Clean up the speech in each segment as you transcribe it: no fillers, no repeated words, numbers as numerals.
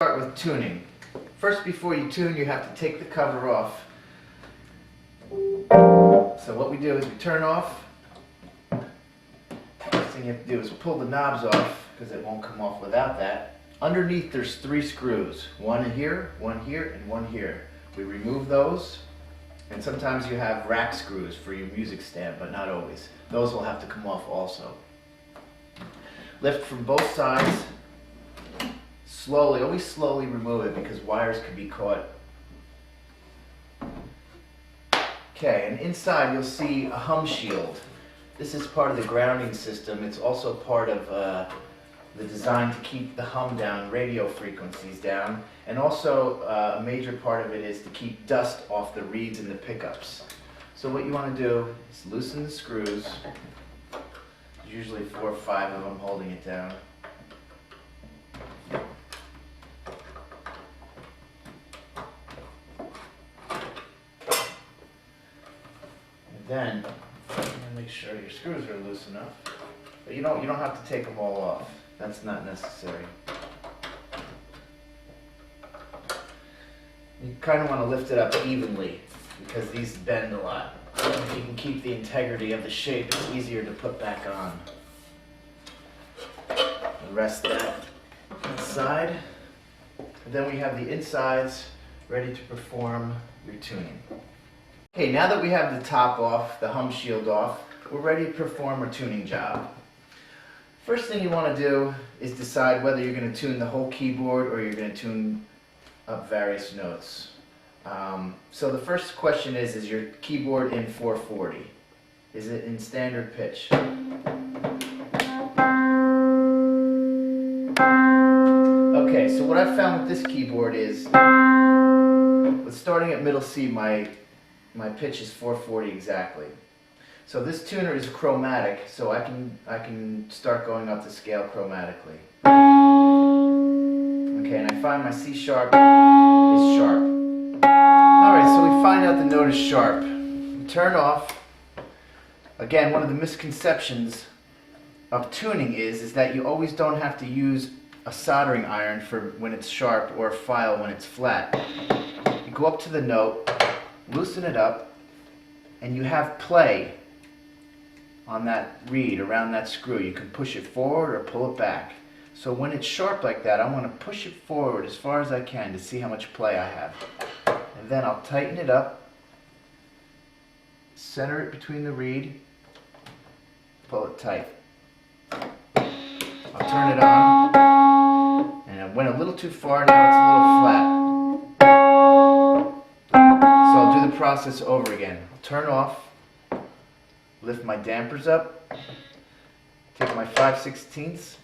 Start with tuning. First, before you tune, you have to take the cover off. So what we do is we turn off. First thing you have to do is pull the knobs off, because it won't come off without that. Underneath there's 3 screws. One here, and one here. We remove those, and sometimes you have rack screws for your music stand, but not always. Those will have to come off also. Lift from both sides. Slowly, always slowly remove it because wires could be caught. Okay, and inside you'll see a hum shield. This is part of the grounding system. It's also part of the design to keep the hum down, radio frequencies down, and also a major part of it is to keep dust off the reeds and the pickups. So what you want to do is loosen the screws. There's usually 4 or 5 of them holding it down. Then make sure your screws are loose enough, but you don't have to take them all off. That's not necessary. You kind of want to lift it up evenly because these bend a lot. If you can keep the integrity of the shape, it's easier to put back on. Rest that inside, and then we have the insides ready to perform your tuning. Okay, now that we have the top off, the hum shield off, we're ready to perform our tuning job. First thing you want to do is decide whether you're going to tune the whole keyboard or you're going to tune up various notes. So the first question is your keyboard in 440? Is it in standard pitch? Okay, so what I've found with this keyboard is, with starting at middle C, my pitch is 440 exactly. So this tuner is chromatic, so I can start going up the scale chromatically. Okay, and I find my C sharp is sharp. Alright, so we find out the note is sharp. Turn off. Again, one of the misconceptions of tuning is that you always don't have to use a soldering iron for when it's sharp or a file when it's flat. You go up to the note, loosen it up, and you have play on that reed around that screw. You can push it forward or pull it back. So when it's sharp like that, I want to push it forward as far as I can to see how much play I have. And then I'll tighten it up, center it between the reed, pull it tight. I'll turn it on, and it went a little too far, now it's a little flat. So I'll do the process over again. I'll turn off, lift my dampers up, take my 5/16,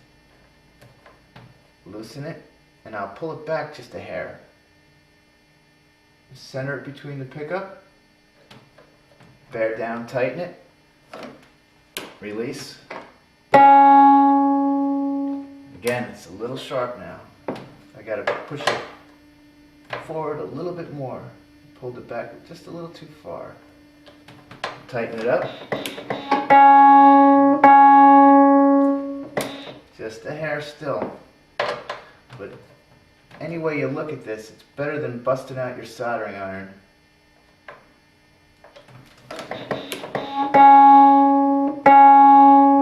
loosen it, and I'll pull it back just a hair. Center it between the pickup, bear down, tighten it, release. Again, it's a little sharp now. I gotta push it forward a little bit more. Pulled it back just a little too far. Tighten it up. Just a hair still. But any way you look at this, it's better than busting out your soldering iron.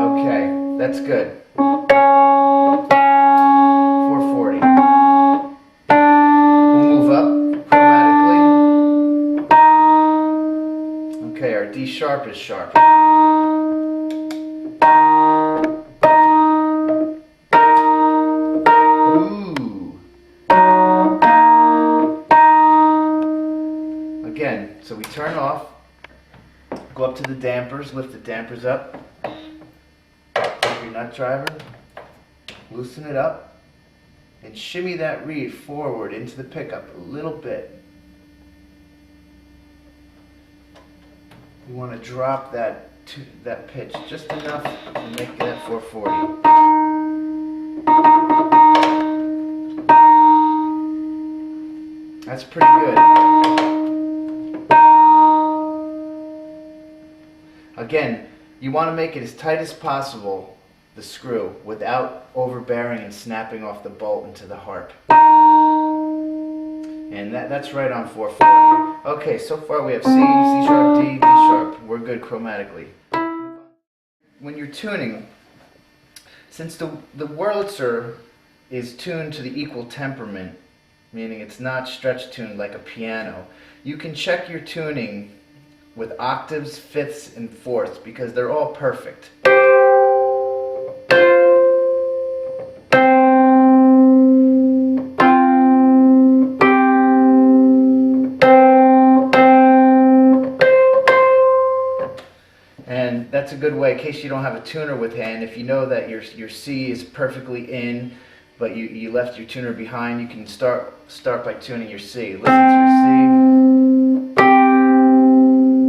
Okay, that's good. 440. We'll move up chromatically. Okay, our D sharp is sharp. Again, so we turn off, go up to the dampers, lift the dampers up, take your nut driver, loosen it up, and shimmy that reed forward into the pickup a little bit. You want to drop that pitch just enough to make that 440. That's pretty good. Again, you want to make it as tight as possible, the screw, without overbearing and snapping off the bolt into the harp. And that's right on 440. Okay, so far we have C, C sharp, D, D sharp. We're good chromatically. When you're tuning, since the Wurlitzer is tuned to the equal temperament, meaning it's not stretch tuned like a piano, you can check your tuning with octaves, fifths, and fourths because they're all perfect. And that's a good way, in case you don't have a tuner with hand, if you know that your C is perfectly in, but you left your tuner behind, you can start by tuning your C. Listen to your C.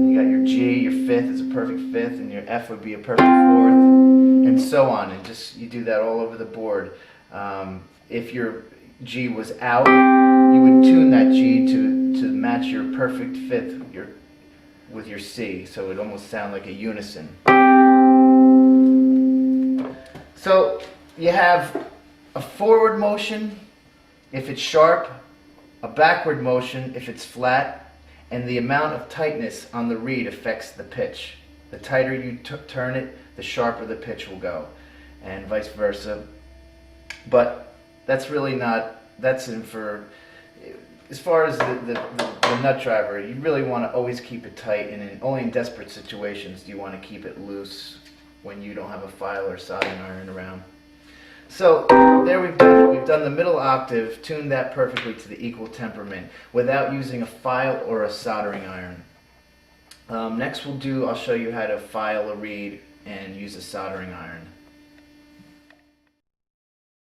You got your G, your fifth is a perfect fifth, and your F would be a perfect fourth, and so on. And just you do that all over the board. If your G was out, you would tune that G to match your perfect fifth with your C, so it would almost sound like a unison. So you have a forward motion if it's sharp, a backward motion if it's flat, and the amount of tightness on the reed affects the pitch. The tighter you turn it, the sharper the pitch will go, and vice versa. But that's really not, that's in for, as far as the nut driver, you really want to always keep it tight, and only in desperate situations do you want to keep it loose when you don't have a file or soldering iron around. So there we've done the middle octave, tuned that perfectly to the equal temperament without using a file or a soldering iron. Next I'll show you how to file a reed and use a soldering iron.